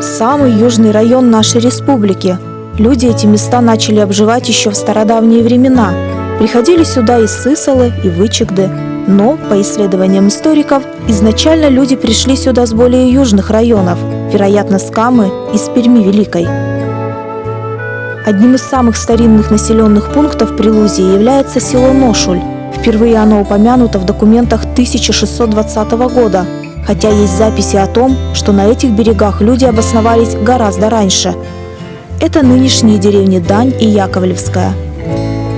самый южный район нашей республики. Люди эти места начали обживать еще в стародавние времена. Приходили сюда и Сысолы, и Вычегды. Но, по исследованиям историков, изначально люди пришли сюда с более южных районов, вероятно, с Камы и с Перми Великой. Одним из самых старинных населенных пунктов Прилузии является село Ношуль. Впервые оно упомянуто в документах 1620 года, хотя есть записи о том, что на этих берегах люди обосновались гораздо раньше. Это нынешние деревни Дань и Яковлевская.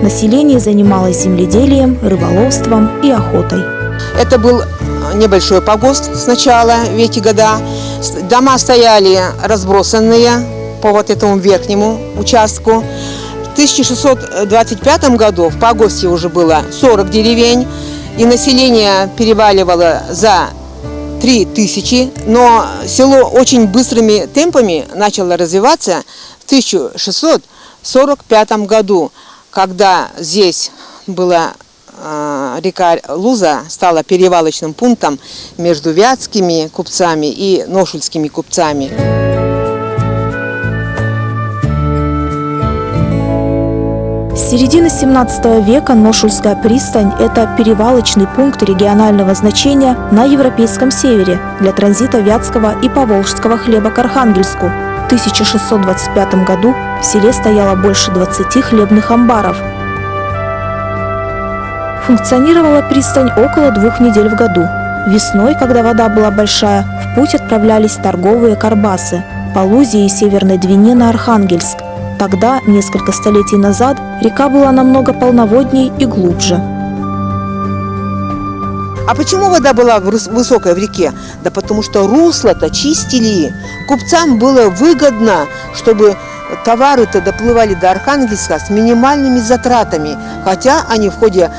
Население занималось земледелием, рыболовством и охотой. Это был небольшой погост сначала в эти года. Дома стояли разбросанные по вот этому верхнему участку. В 1625 году в погосте уже было 40 деревень, и население переваливало за 3000, но село очень быстрыми темпами начало развиваться в 1645 году, когда здесь была река Луза, стала перевалочным пунктом между вятскими купцами и ношульскими купцами. С середины 17 века Ношульская пристань – это перевалочный пункт регионального значения на Европейском севере для транзита вятского и поволжского хлеба к Архангельску. В 1625 году в селе стояло больше 20 хлебных амбаров. Функционировала пристань около 2 недель в году. Весной, когда вода была большая, в путь отправлялись торговые карбасы по Лузе и Северной Двине на Архангельск. Тогда, несколько столетий назад, река была намного полноводней и глубже. А почему вода была высокая в реке? Да потому что русло-то чистили. Купцам было выгодно, чтобы товары-то доплывали до Архангельска с минимальными затратами. Хотя они в ходе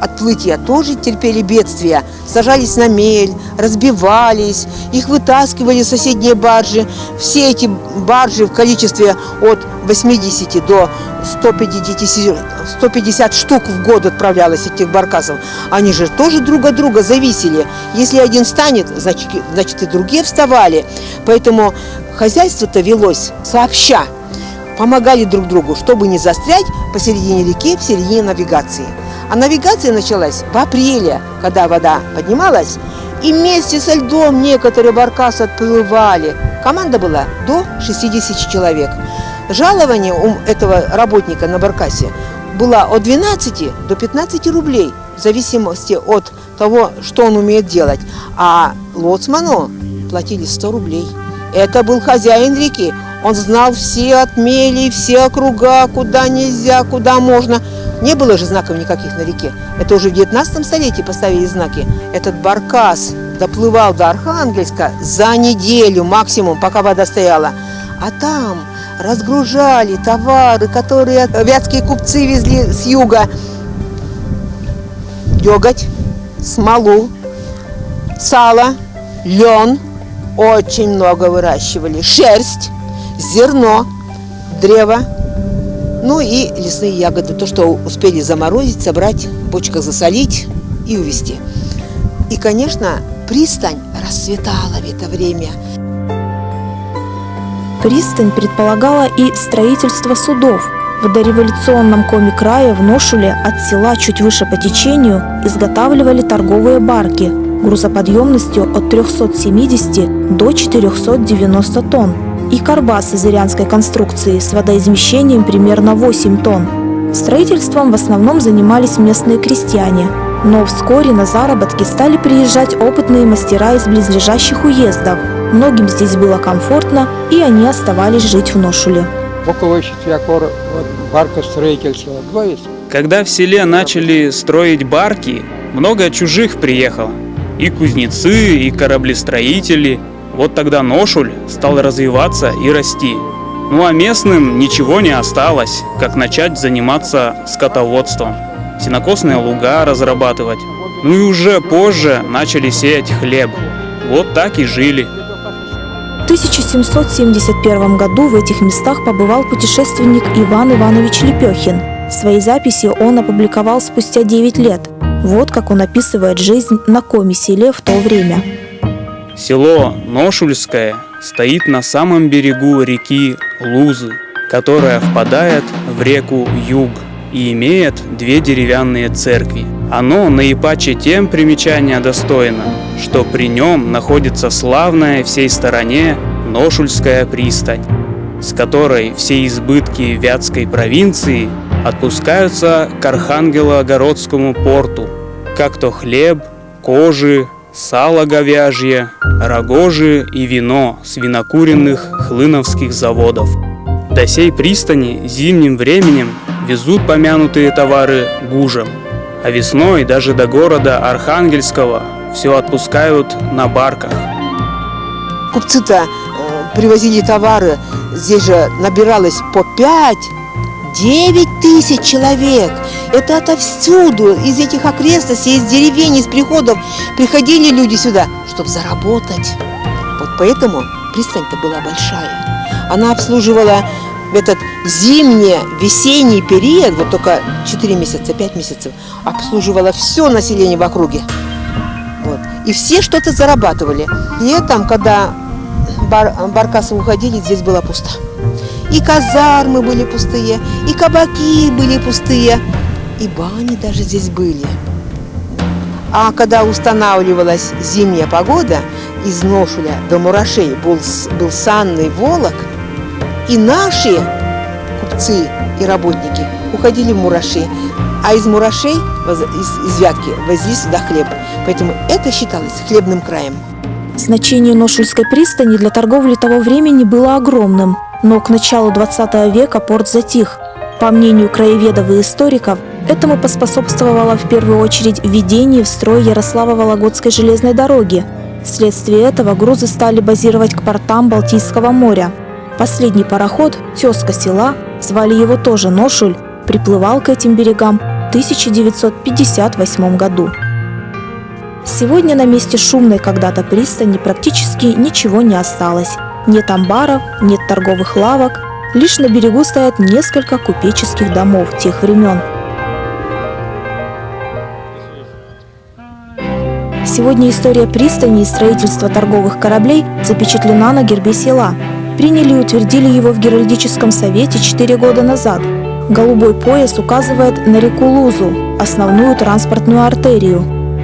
отплытия тоже терпели бедствия. Сажались на мель, разбивались, их вытаскивали в соседние баржи. Все эти баржи в количестве от 80 до 150 штук в год отправлялось этих баркасов. Они же тоже друг от друга зависели. Если один встанет, значит и другие вставали. Поэтому хозяйство-то велось сообща. Помогали друг другу, чтобы не застрять посередине реки в середине навигации. А навигация началась в апреле, когда вода поднималась, и вместе со льдом некоторые баркасы отплывали. Команда была до 60 человек. Жалование у этого работника на баркасе было от 12 до 15 рублей, в зависимости от того, что он умеет делать. А лоцману платили 100 рублей. Это был хозяин реки. Он знал все отмели, все округа, куда нельзя, куда можно. Не было же знаков никаких на реке. Это уже в 19 столетии поставили знаки. Этот баркас доплывал до Архангельска за неделю максимум, пока вода стояла. А там разгружали товары, которые вятские купцы везли с юга. Деготь, смолу, сало, лен. Очень много выращивали. Шерсть, зерно, древо. Ну и лесные ягоды, то, что успели заморозить, собрать, в бочках засолить и увезти. И, конечно, пристань расцветала в это время. Пристань предполагала и строительство судов. В дореволюционном коме края в Ношуле от села чуть выше по течению изготавливали торговые барки грузоподъемностью от 370 до 490 тонн. И карбасы зырянской конструкции с водоизмещением примерно 8 тонн. Строительством в основном занимались местные крестьяне, но вскоре на заработки стали приезжать опытные мастера из близлежащих уездов. Многим здесь было комфортно, и они оставались жить в Ношуле. Когда в селе начали строить барки, много чужих приехало. И кузнецы, и кораблестроители. Вот тогда Ношуль стал развиваться и расти. Ну а местным ничего не осталось, как начать заниматься скотоводством, сенокосные луга разрабатывать. Ну и уже позже начали сеять хлеб. Вот так и жили. В 1771 году в этих местах побывал путешественник Иван Иванович Лепехин. Свои записи он опубликовал спустя 9 лет. Вот как он описывает жизнь на коме селе в то время. Село Ношульское стоит на самом берегу реки Лузы, которая впадает в реку Юг и имеет две деревянные церкви. Оно наипаче тем примечания достойно, что при нем находится славная всей стороне Ношульская пристань, с которой все избытки Вятской провинции отпускаются к Архангелогородскому порту, как то хлеб, кожи, сало говяжье, рогожи и вино с винокуренных хлыновских заводов. До сей пристани зимним временем везут помянутые товары гужем, а весной даже до города Архангельского все отпускают на барках. Купцы-то привозили товары, здесь же набиралось по 5-9 тысяч человек. Это отовсюду, из этих окрестностей, из деревень, из приходов приходили люди сюда, чтобы заработать. Вот поэтому пристань-то была большая. Она обслуживала в этот зимний-весенний период, вот только 4 месяца, 5 месяцев, обслуживала все население в округе. Вот. И все что-то зарабатывали. Летом, когда баркасы уходили, здесь было пусто. И казармы были пустые, и кабаки были пустые, и бани даже здесь были. А когда устанавливалась зимняя погода, из Ношуля до Мурашей был санный волок, и наши купцы и работники уходили в Мураши, а из Мурашей, из Вятки, возили сюда хлеб. Поэтому это считалось хлебным краем. Значение Ношульской пристани для торговли того времени было огромным, но к началу 20 века порт затих. По мнению краеведов и историков, этому поспособствовало в первую очередь введение в строй Ярославо-Вологодской железной дороги. Вследствие этого грузы стали базировать к портам Балтийского моря. Последний пароход, тезка села, звали его тоже Ношуль, приплывал к этим берегам в 1958 году. Сегодня на месте шумной когда-то пристани практически ничего не осталось. Нет амбаров, нет торговых лавок, лишь на берегу стоят несколько купеческих домов тех времен. Сегодня история пристани и строительства торговых кораблей запечатлена на гербе села. Приняли и утвердили его в Геральдическом совете 4 года назад. Голубой пояс указывает на реку Лузу, основную транспортную артерию.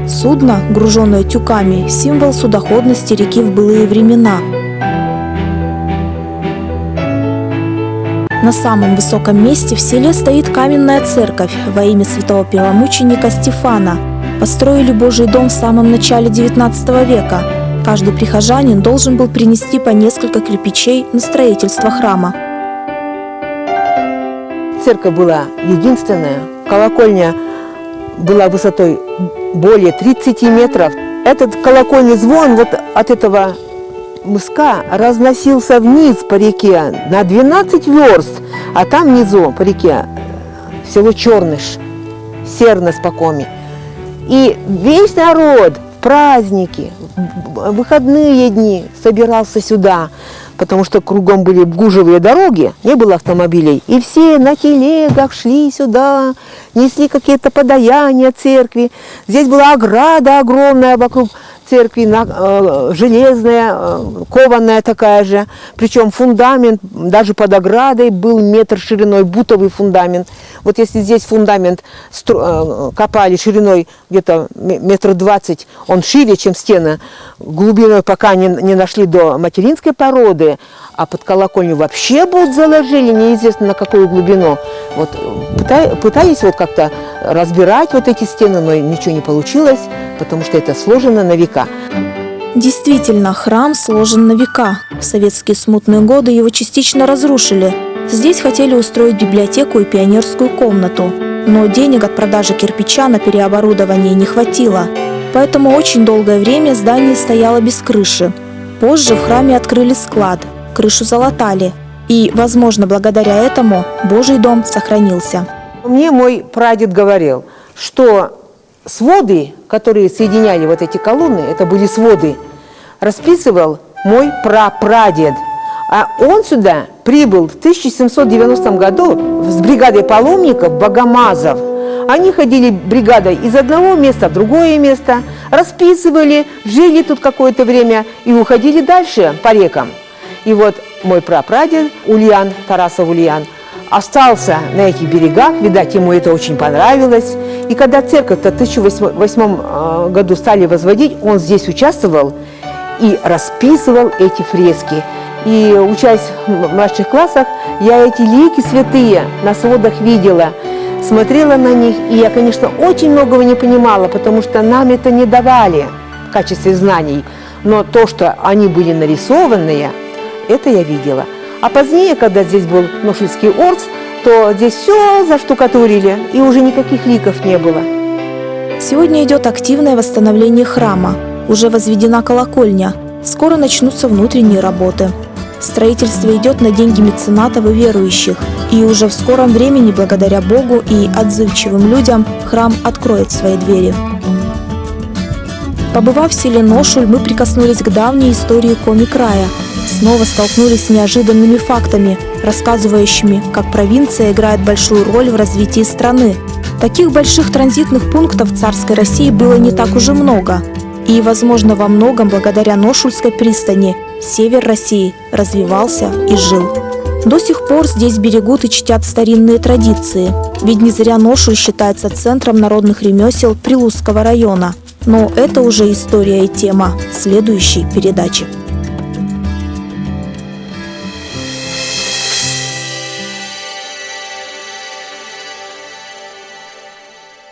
Судно, груженное тюками, символ судоходности реки в былые времена. На самом высоком месте в селе стоит каменная церковь во имя святого первомученика Стефана. Построили Божий дом в самом начале XIX века. Каждый прихожанин должен был принести по несколько кирпичей на строительство храма. Церковь была единственная, колокольня была высотой более 30 метров. Этот колокольный звон вот от этого мыска разносился вниз по реке на 12 верст, а там внизу по реке село Черныш, Сернос по Коми. И весь народ в праздники, в выходные дни собирался сюда, потому что кругом были гужевые дороги, не было автомобилей. И все на телегах шли сюда, несли какие-то подаяния церкви. Здесь была ограда огромная вокруг церкви, железная, кованая такая же. Причем фундамент даже под оградой был метр шириной, бутовый фундамент. Вот если здесь фундамент копали шириной где-то метр 20, он шире, чем стена, глубиной пока не нашли до материнской породы, а под колокольню вообще будут заложили, неизвестно на какую глубину. Вот пытались вот как-то разбирать вот эти стены, но ничего не получилось, потому что это сложено на века. Действительно, храм сложен на века. В советские смутные годы его частично разрушили. Здесь хотели устроить библиотеку и пионерскую комнату. Но денег от продажи кирпича на переоборудование не хватило. Поэтому очень долгое время здание стояло без крыши. Позже в храме открыли склад, крышу залатали. И, возможно, благодаря этому Божий дом сохранился. Мне мой прадед говорил, что своды, которые соединяли вот эти колонны, это были своды, расписывал мой прапрадед. А он сюда прибыл в 1790 году с бригадой паломников богомазов. Они ходили бригадой из одного места в другое место, расписывали, жили тут какое-то время и уходили дальше по рекам. И вот мой прапрадед Ульян, Тарасов Ульян, остался на этих берегах, видать, ему это очень понравилось. И когда церковь-то в 1008 году стали возводить, он здесь участвовал и расписывал эти фрески. И учась в младших классах, я эти лики святые на сводах видела, смотрела на них, и я, конечно, очень многого не понимала, потому что нам это не давали в качестве знаний. Но то, что они были нарисованные, это я видела. А позднее, когда здесь был Ношульский ордс, то здесь все заштукатурили, и уже никаких ликов не было. Сегодня идет активное восстановление храма. Уже возведена колокольня. Скоро начнутся внутренние работы. Строительство идет на деньги меценатов и верующих. И уже в скором времени, благодаря Богу и отзывчивым людям, храм откроет свои двери. Побывав в селе Ношуль, мы прикоснулись к давней истории Коми-края. Снова столкнулись с неожиданными фактами, рассказывающими, как провинция играет большую роль в развитии страны. Таких больших транзитных пунктов в царской России было не так уж и много. И, возможно, во многом благодаря Ношульской пристани север России развивался и жил. До сих пор здесь берегут и чтят старинные традиции. Ведь не зря Ношуль считается центром народных ремесел Прилузского района. Но это уже история и тема следующей передачи.